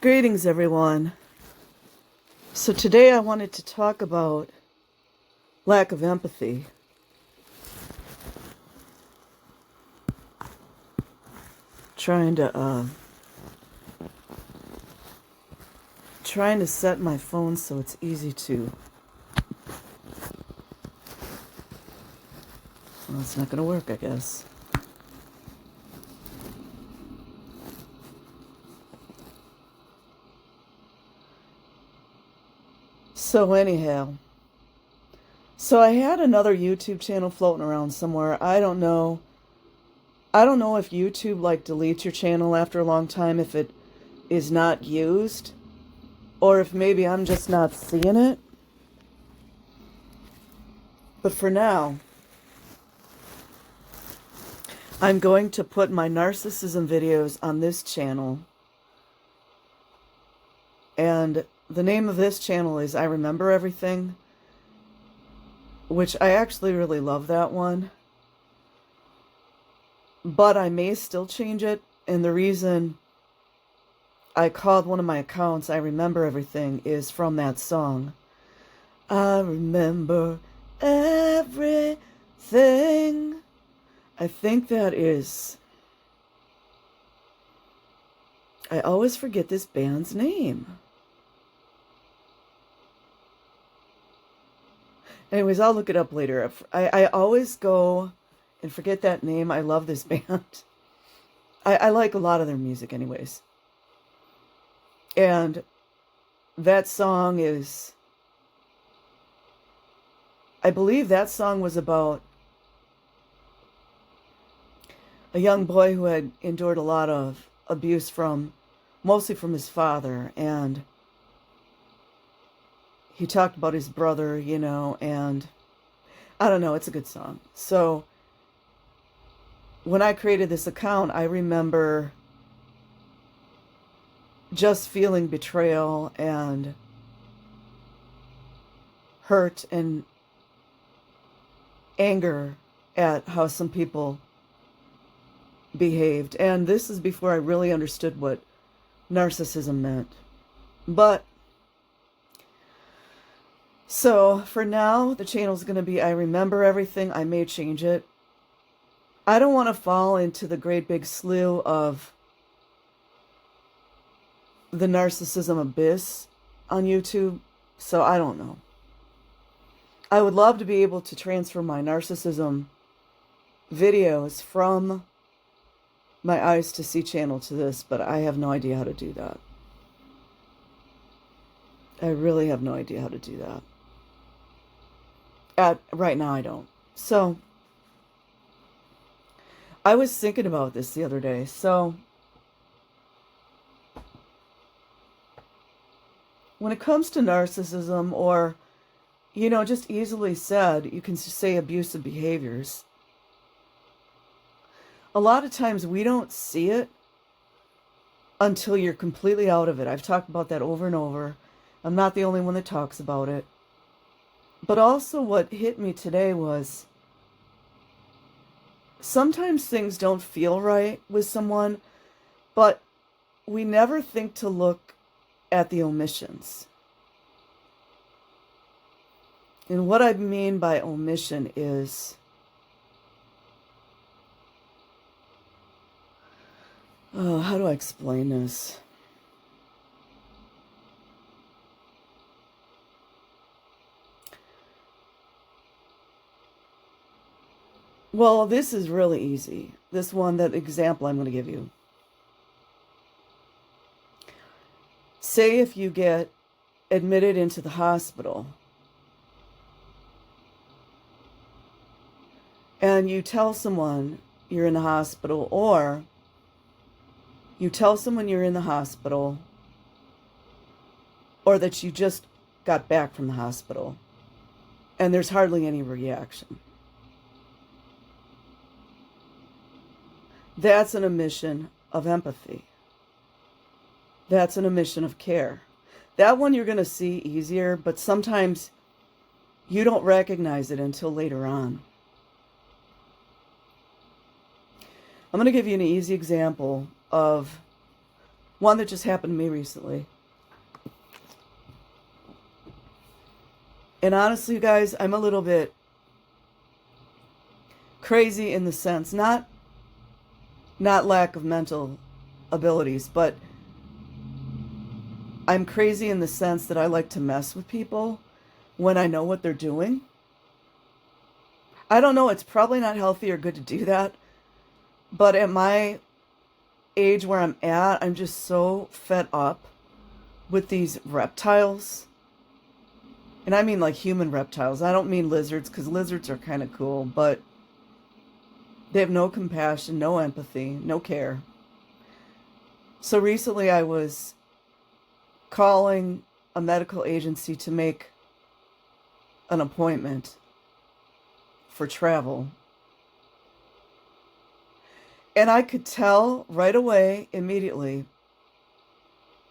Greetings, everyone. So today I wanted to talk about lack of empathy. Trying to set my phone so it's easy to. Well, it's not going to work, I guess. So anyhow, I had another YouTube channel floating around somewhere. I don't know if YouTube deletes your channel after a long time if it is not used, or if maybe I'm just not seeing it. But for now, I'm going to put my narcissism videos on this channel. And the name of this channel is I Remember Everything, which I actually really love that one. But I may still change it, and the reason I called one of my accounts I Remember Everything is from that song. I remember everything. I think that is... I always forget this band's name. Anyways, I'll look it up later. I always go and forget that name. I love this band. I like a lot of their music anyways. And that song is... I believe that song was about a young boy who had endured a lot of abuse mostly from his father, and he talked about his brother, and I don't know, it's a good song. So when I created this account, I remember just feeling betrayal and hurt and anger at how some people behaved. And this is before I really understood what narcissism meant. But so for now, the channel's going to be I Remember Everything. I may change it. I don't want to fall into the great big slough of the narcissism abyss on YouTube, so I don't know. I would love to be able to transfer my narcissism videos from my Eyes to See channel to this, but I have no idea how to do that. I really have no idea how to do that. Right now I don't. So I was thinking about this the other day. So when it comes to narcissism, or, just easily said, you can say abusive behaviors, a lot of times we don't see it until you're completely out of it. I've talked about that over and over. I'm not the only one that talks about it. But also what hit me today was sometimes things don't feel right with someone, but we never think to look at the omissions. And what I mean by omission is how do I explain this? Well, this is really easy. That example I'm going to give you. Say if you get admitted into the hospital and you tell someone you're in the hospital, or you tell someone you're in the hospital, or that you just got back from the hospital, and there's hardly any reaction. That's an omission of empathy. That's an omission of care. That one you're going to see easier, but sometimes you don't recognize it until later on. I'm going to give you an easy example of One that just happened to me recently. And honestly, you guys, I'm a little bit crazy in the sense, not lack of mental abilities, but I'm crazy in the sense that I like to mess with people when I know what they're doing. I don't know, it's probably not healthy or good to do that, but at my age where I'm at, I'm just so fed up with these reptiles. And I mean like human reptiles. I don't mean lizards, because lizards are kind of cool, but they have no compassion, no empathy, no care. So recently I was calling a medical agency to make an appointment for travel. And I could tell right away, immediately,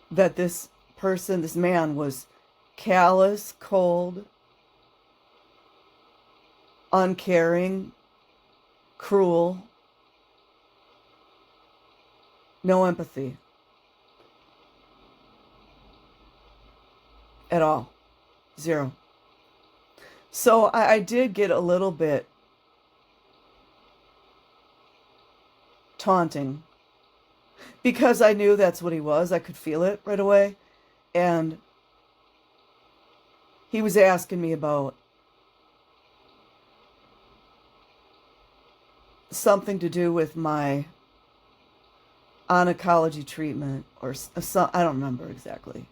that this person, this man, was callous, cold, uncaring, cruel, no empathy at all. Zero. So I did get a little bit taunting because I knew that's what he was. I could feel it right away. And he was asking me about something to do with my oncology treatment or some, I don't remember exactly.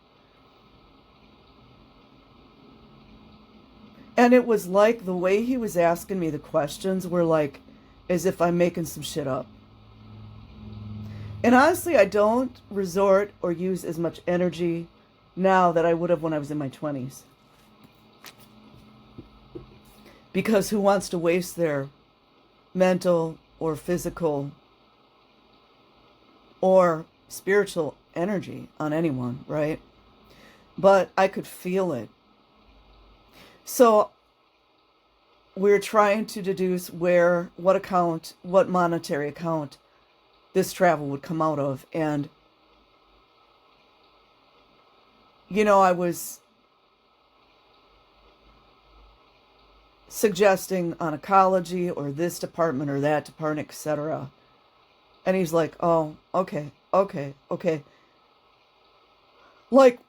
And it was like the way he was asking me the questions were like as if I'm making some shit up. And honestly, I don't resort or use as much energy now that I would have when I was in my 20s. Because who wants to waste their mental or physical or spiritual energy on anyone, right? But I could feel it. So we're trying to deduce what monetary account this travel would come out of. And, I was suggesting oncology or this department or that department, etc. And he's like, oh, okay. Like,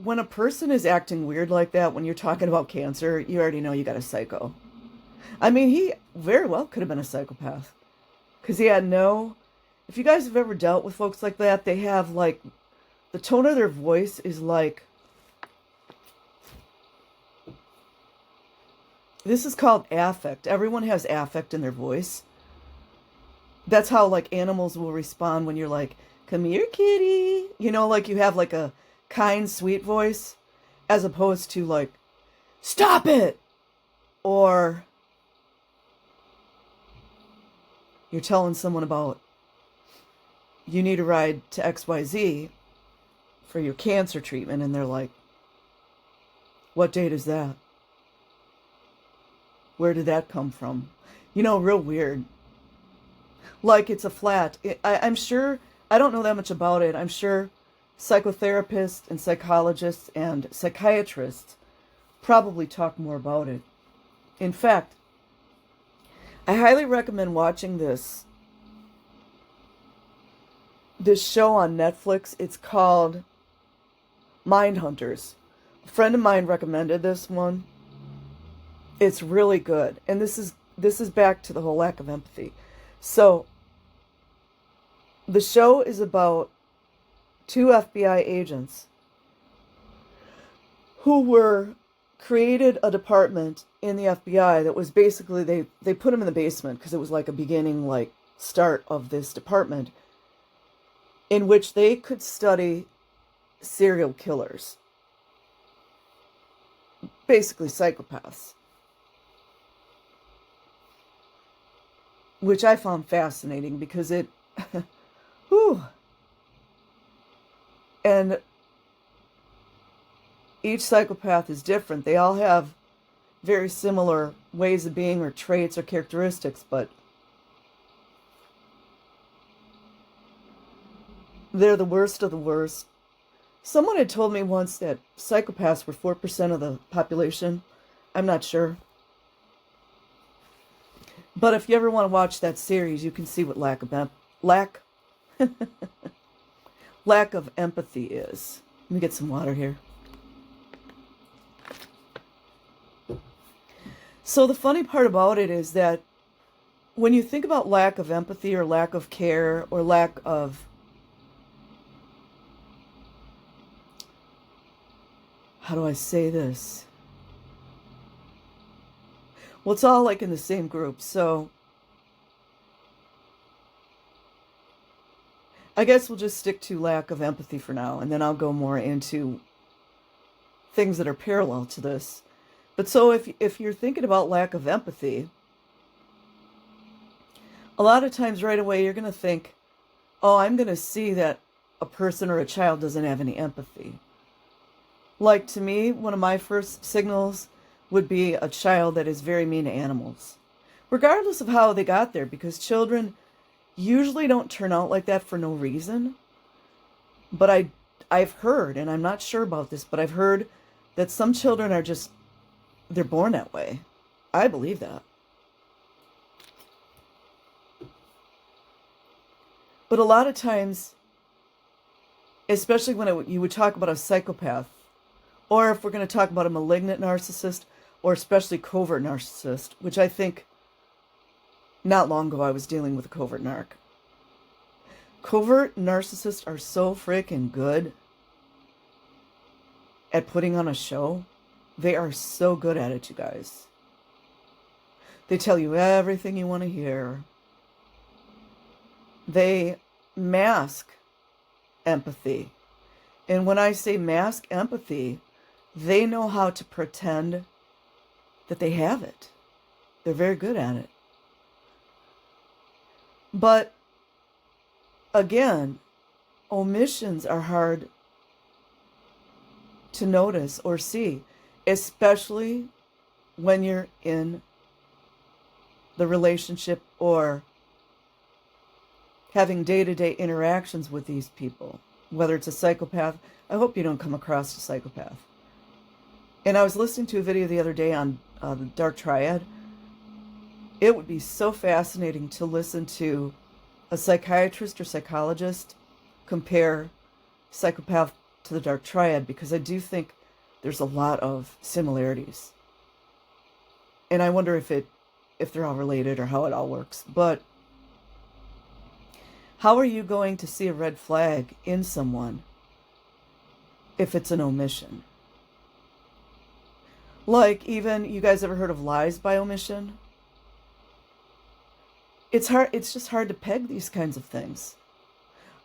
when a person is acting weird like that, when you're talking about cancer, you already know you got a psycho. I mean, he very well could have been a psychopath. Because he had no... If you guys have ever dealt with folks like that, they have, like... The tone of their voice is like... This is called affect. Everyone has affect in their voice. That's how, like, animals will respond when you're like, come here, kitty. Like you have, like, a kind, sweet voice, as opposed to, like, stop it! Or you're telling someone about you need a ride to XYZ for your cancer treatment, and they're like, what date is that? Where did that come from? Real weird. Like it's a flat. I'm sure, I don't know that much about it. I'm sure psychotherapists and psychologists and psychiatrists probably talk more about it. In fact, I highly recommend watching this show on Netflix. It's called Mindhunters. A friend of mine recommended this one. It's really good. And this is back to the whole lack of empathy. So the show is about two FBI agents who created a department in the FBI that was basically, they put them in the basement because it was like a beginning, like, start of this department in which they could study serial killers. Basically psychopaths. Which I found fascinating because it... whew. And each psychopath is different. They all have very similar ways of being or traits or characteristics, but They're the worst of the worst. Someone had told me once that psychopaths were 4% of the population. I'm not sure. But if you ever want to watch that series, you can see what lack of empathy is. Let me get some water here. So the funny part about it is that when you think about lack of empathy or lack of care or lack of, how do I say this? Well, it's all like in the same group. So I guess we'll just stick to lack of empathy for now, and then I'll go more into things that are parallel to this. But so if you're thinking about lack of empathy, a lot of times right away you're going to think, oh, I'm going to see that a person or a child doesn't have any empathy. Like to me, one of my first signals would be a child that is very mean to animals, regardless of how they got there, because children usually don't turn out like that for no reason. But I've heard, and I'm not sure about this, but I've heard that some children are just, they're born that way. I believe that. But a lot of times, especially when you would talk about a psychopath, or if we're going to talk about a malignant narcissist, or especially covert narcissist, which I think not long ago I was dealing with a covert narc. Covert narcissists are so freaking good at putting on a show. They are so good at it, you guys. They tell you everything you want to hear. They mask empathy. And when I say mask empathy, they know how to pretend that they have it. They're very good at it. But again, omissions are hard to notice or see, especially when you're in the relationship or having day-to-day interactions with these people, whether it's a psychopath. I hope you don't come across a psychopath. And I was listening to a video the other day on the Dark Triad. It would be so fascinating to listen to a psychiatrist or psychologist compare psychopath to the Dark Triad, because I do think there's a lot of similarities. And I wonder if they're all related or how it all works. But how are you going to see a red flag in someone if it's an omission? Like, even, you guys ever heard of lies by omission? It's just hard to peg these kinds of things.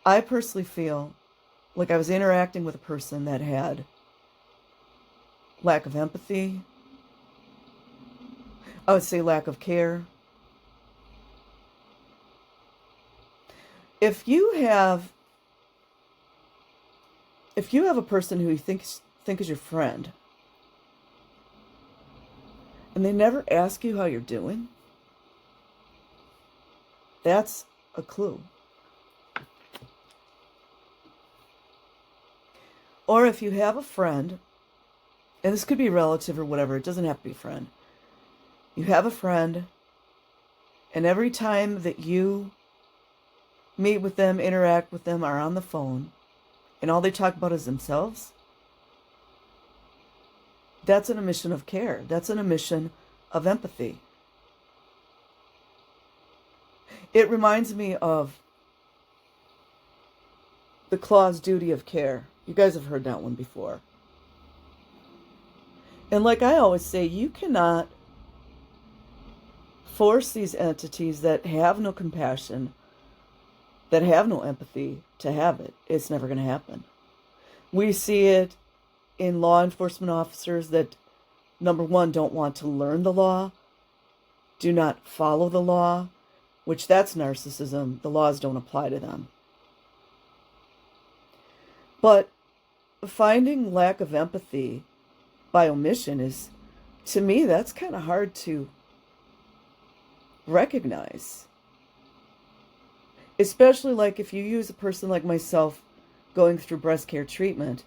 I personally feel like I was interacting with a person that had lack of empathy. I would say lack of care. If you have a person who you think is your friend, and they never ask you how you're doing, that's a clue. Or if you have a friend, and this could be a relative or whatever, it doesn't have to be a friend. You have a friend, and every time that you meet with them, interact with them, are on the phone, and all they talk about is themselves, that's an omission of care. That's an omission of empathy. It reminds me of the clause duty of care. You guys have heard that one before. And like I always say, you cannot force these entities that have no compassion, that have no empathy, to have it. It's never going to happen. We see it in law enforcement officers that, number one, don't want to learn the law, do not follow the law, which that's narcissism. The laws don't apply to them. But finding lack of empathy by omission is, to me, that's kind of hard to recognize. Especially like if you use a person like myself going through breast care treatment,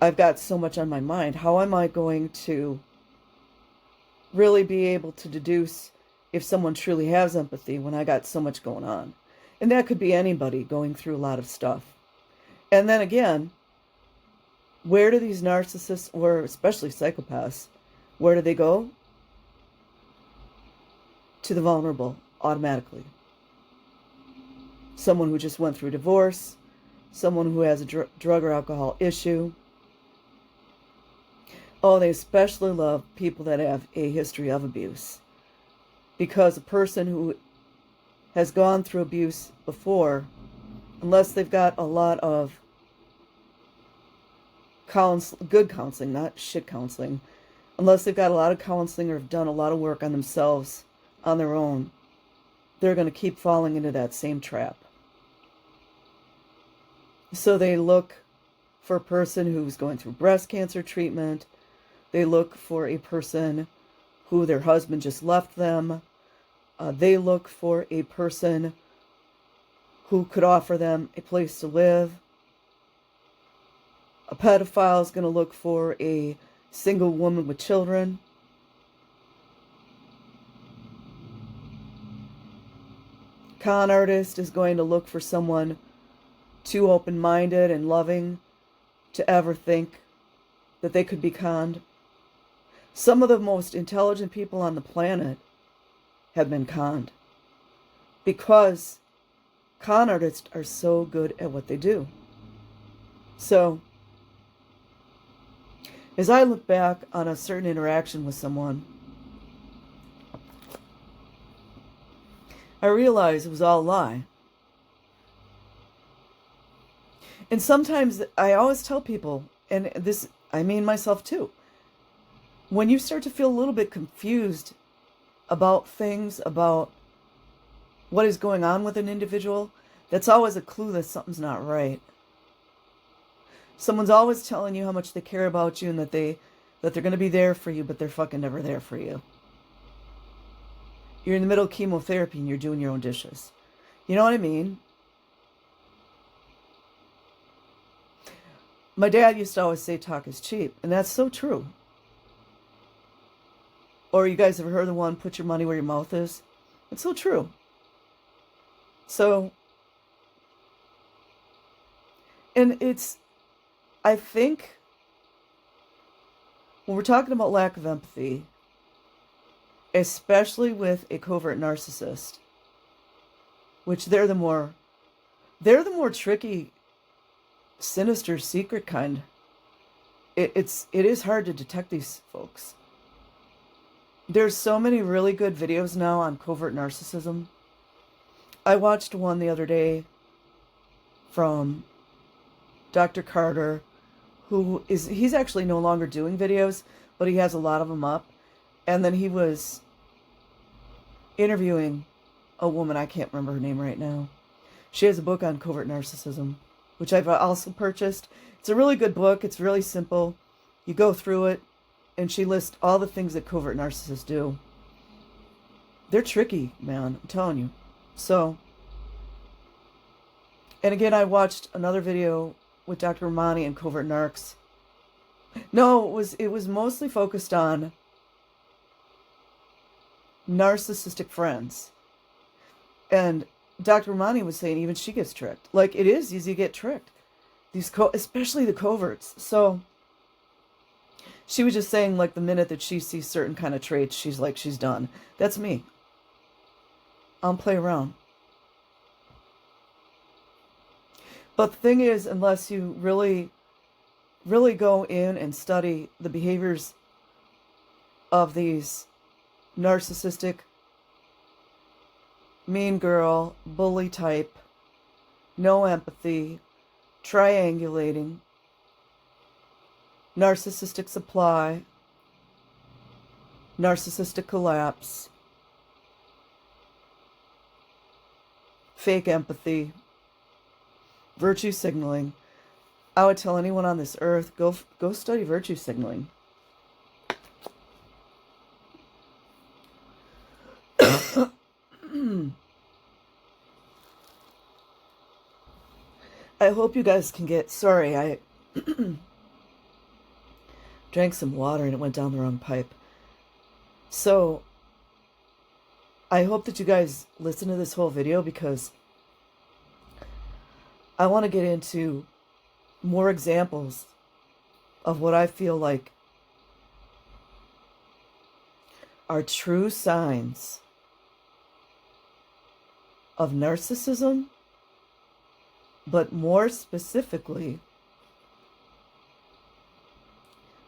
I've got so much on my mind. How am I going to really be able to deduce if someone truly has empathy when I got so much going on? And that could be anybody going through a lot of stuff. And then again, where do these narcissists, or especially psychopaths, where do they go? To the vulnerable, automatically. Someone who just went through divorce, someone who has a drug or alcohol issue. Oh, they especially love people that have a history of abuse. Because a person who has gone through abuse before, unless they've got a lot of good counseling, not shit counseling, unless they've got a lot of counseling or have done a lot of work on themselves on their own, they're going to keep falling into that same trap. So they look for a person who's going through breast cancer treatment. They look for a person who their husband just left them. They look for a person who could offer them a place to live. A pedophile is going to look for a single woman with children. Con artist is going to look for someone too open-minded and loving to ever think that they could be conned. Some of the most intelligent people on the planet have been conned because con artists are so good at what they do. So, as I look back on a certain interaction with someone, I realize it was all a lie. And sometimes I always tell people, and this, I mean myself too, when you start to feel a little bit confused about things, about what is going on with an individual, that's always a clue that something's not right. Someone's always telling you how much they care about you and that they're going to be there for you, but they're fucking never there for you. You're in the middle of chemotherapy and you're doing your own dishes. You know what I mean? My dad used to always say talk is cheap, and that's so true. Or you guys ever heard the one, put your money where your mouth is? It's so true. So, and I think, when we're talking about lack of empathy, especially with a covert narcissist, which they're the more tricky, sinister, secret kind. It is hard to detect these folks. There's so many really good videos now on covert narcissism. I watched one the other day from Dr. Carter, he's actually no longer doing videos, but he has a lot of them up. And then he was interviewing a woman, I can't remember her name right now. She has a book on covert narcissism, which I've also purchased. It's a really good book. It's really simple. You go through it, and she lists all the things that covert narcissists do. They're tricky, man, I'm telling you. So, and again, I watched another video with Dr. Ramani and covert narcs. No, it was mostly focused on narcissistic friends. And Dr. Ramani was saying even she gets tricked. Like, it is easy to get tricked. Especially the coverts. So, she was just saying, like, the minute that she sees certain kind of traits, she's like, she's done. That's me. I'll play around. But the thing is, unless you really, really go in and study the behaviors of these narcissistic, mean girl, bully type, no empathy, triangulating, narcissistic supply, narcissistic collapse, fake empathy, virtue signaling. I would tell anyone on this earth, go study virtue signaling. hope you guys can get... Sorry, I drank some water and it went down the wrong pipe. So, I hope that you guys listen to this whole video because I want to get into more examples of what I feel like are true signs of narcissism, but more specifically,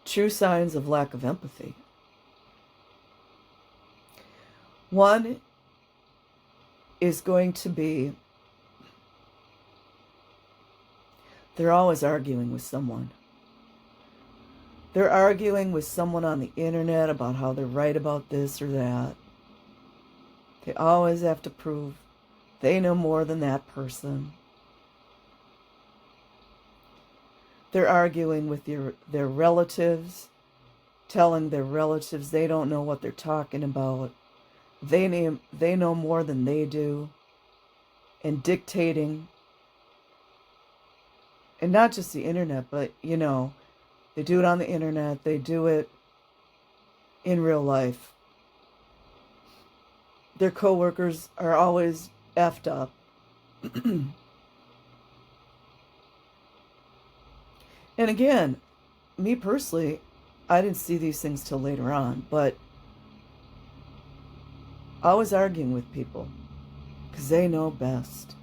true signs of lack of empathy. One is going to be they're always arguing with someone. They're arguing with someone on the internet about how they're right about this or that. They always have to prove they know more than that person. They're arguing with their relatives, telling their relatives they don't know what they're talking about. They know more than they do, and dictating. And not just the internet, but, you know, they do it on the internet. They do it in real life. Their coworkers are always effed up. And again, me personally, I didn't see these things till later on, but I was arguing with people because they know best.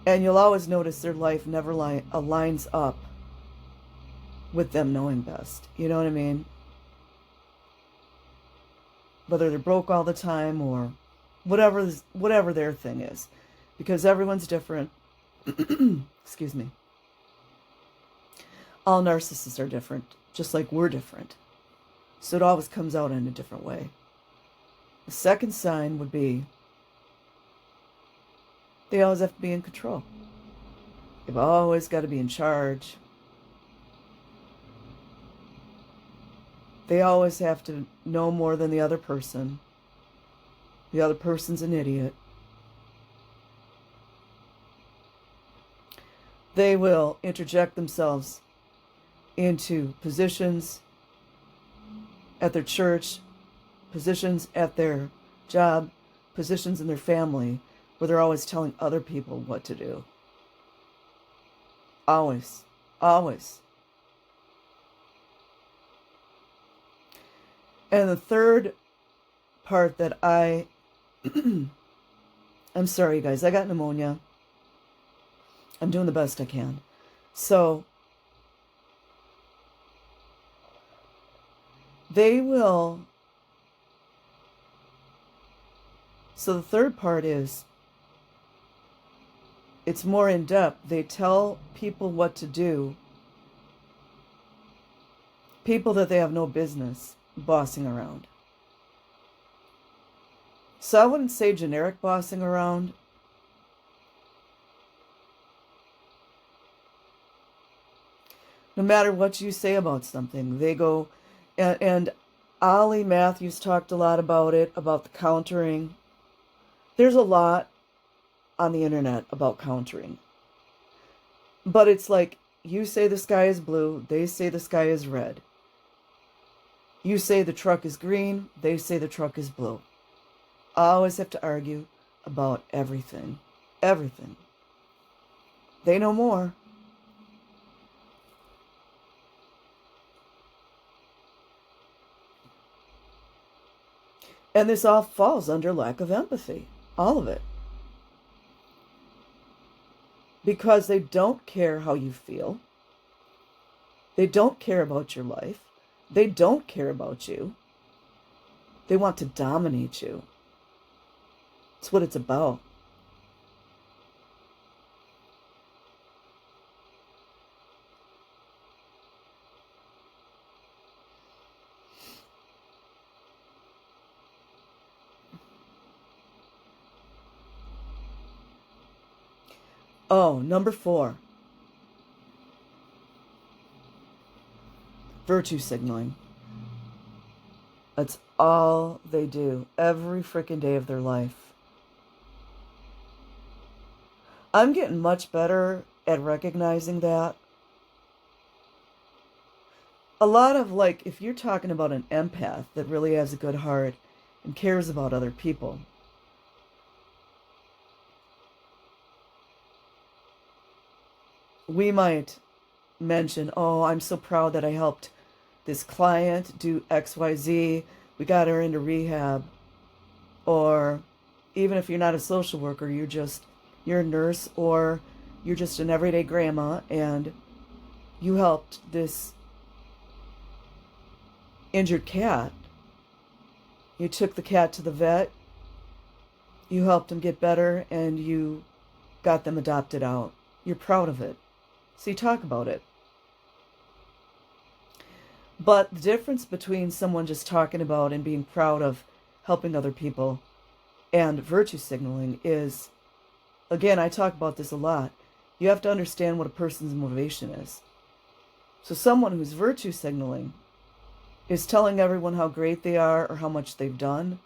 And you'll always notice their life never aligns up with them knowing best. You know what I mean? Whether they're broke all the time or whatever their thing is. Because everyone's different. Excuse me. All narcissists are different, just like we're different. So it always comes out in a different way. The second sign would be they always have to be in control. They've always got to be in charge. They always have to know more than the other person. The other person's an idiot. They will interject themselves into positions at their church, positions at their job, positions in their family, where they're always telling other people what to do. Always. Always. And the third part that I'm sorry, guys, I got pneumonia. I'm doing the best I can. So, the third part is, it's more in depth. They tell people what to do. People that they have no business bossing around. So I wouldn't say generic bossing around. No matter what you say about something, they go, and Ollie Matthews talked a lot about it, about the countering. There's a lot on the internet about countering. But it's like, you say the sky is blue, they say the sky is red. You say the truck is green, they say the truck is blue. I always have to argue about everything. Everything. They know more. And this all falls under lack of empathy. All of it. Because they don't care how you feel. They don't care about your life. They don't care about you. They want to dominate you. That's what it's about. Oh, number 4. Virtue signaling. That's all they do every freaking day of their life. I'm getting much better at recognizing that. A lot of, like, if you're talking about an empath that really has a good heart and cares about other people, we might mention, oh, I'm so proud that I helped this client do XYZ. We got her into rehab. Or even if you're not a social worker, you're a nurse, or you're just an everyday grandma and you helped this injured cat. You took the cat to the vet, you helped him get better, and you got them adopted out. You're proud of it. So you talk about it. But the difference between someone just talking about and being proud of helping other people and virtue signaling is, again, I talk about this a lot. You have to understand what a person's motivation is. So someone who's virtue signaling is telling everyone how great they are or how much they've done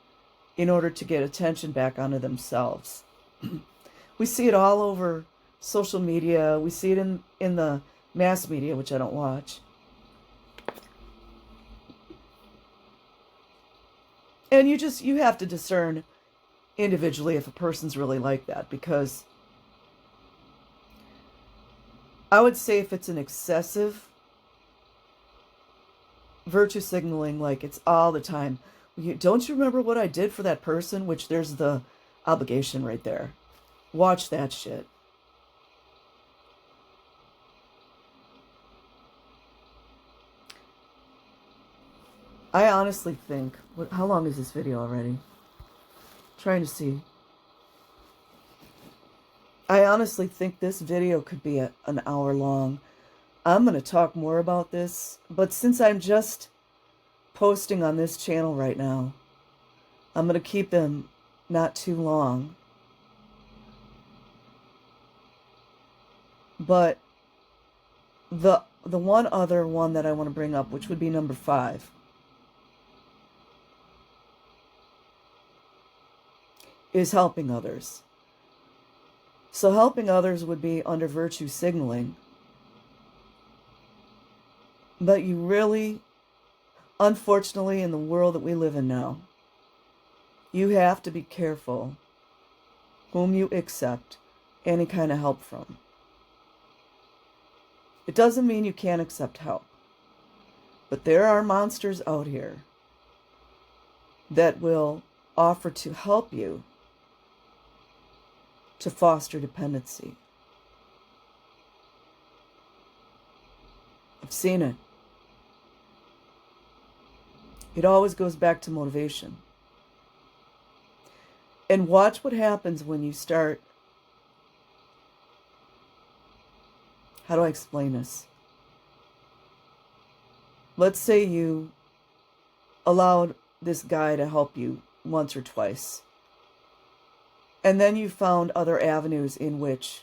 in order to get attention back onto themselves. We see it all over social media. We see it in the mass media, which I don't watch. And you have to discern individually if a person's really like that, because I would say if it's an excessive virtue signaling, like it's all the time, don't you remember what I did for that person? Which there's the obligation right there. Watch that shit. I honestly think, how long is this video already? Trying to see. I honestly think this video could be an hour long. I'm going to talk more about this, but since I'm just posting on this channel right now, I'm going to keep them not too long. But the one other one that I want to bring up, which would be number 5, is helping others. So helping others would be under virtue signaling. But you really, unfortunately, in the world that we live in now, you have to be careful whom you accept any kind of help from. It doesn't mean you can't accept help. But there are monsters out here that will offer to help you to foster dependency. I've seen it. It always goes back to motivation. And watch what happens when you start. How do I explain this? Let's say you allowed this guy to help you once or twice. And then you found other avenues in which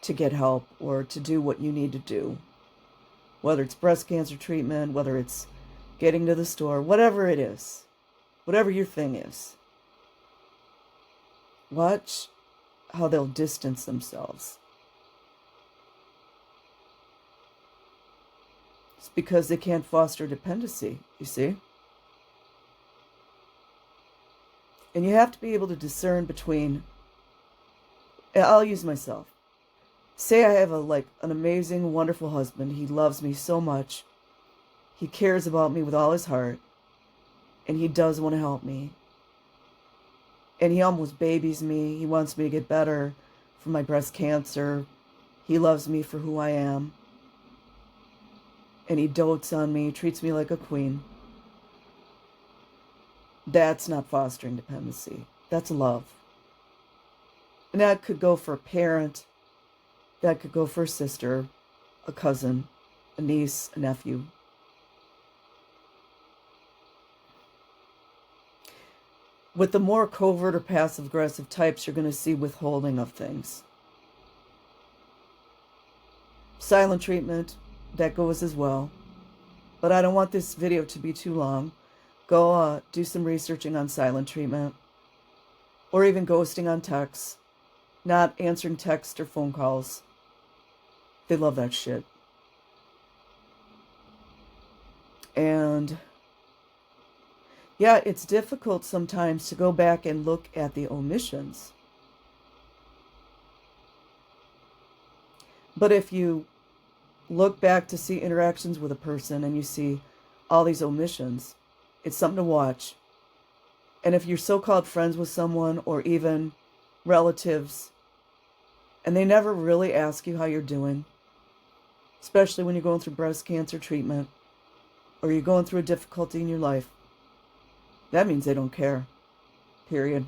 to get help or to do what you need to do. Whether it's breast cancer treatment, whether it's getting to the store, whatever it is. Whatever your thing is. Watch how they'll distance themselves. It's because they can't foster dependency, you see? And you have to be able to discern between, I'll use myself. Say I have an amazing, wonderful husband. He loves me so much. He cares about me with all his heart. And he does want to help me. And he almost babies me. He wants me to get better from my breast cancer. He loves me for who I am. And he dotes on me, treats me like a queen. That's not fostering dependency. That's love. And that could go for a parent. That could go for a sister, a cousin, a niece, a nephew. With the more covert or passive-aggressive types, you're going to see withholding of things. Silent treatment, that goes as well. But I don't want this video to be too long. Go do some researching on silent treatment. Or even ghosting on text. not answering texts or phone calls. They love that shit. And yeah, it's difficult sometimes to go back and look at the omissions. But if you look back to see interactions with a person and you see all these omissions, it's something to watch. And if you're so-called friends with someone or even relatives, and they never really ask you how you're doing, especially when you're going through breast cancer treatment or you're going through a difficulty in your life, that means they don't care. Period.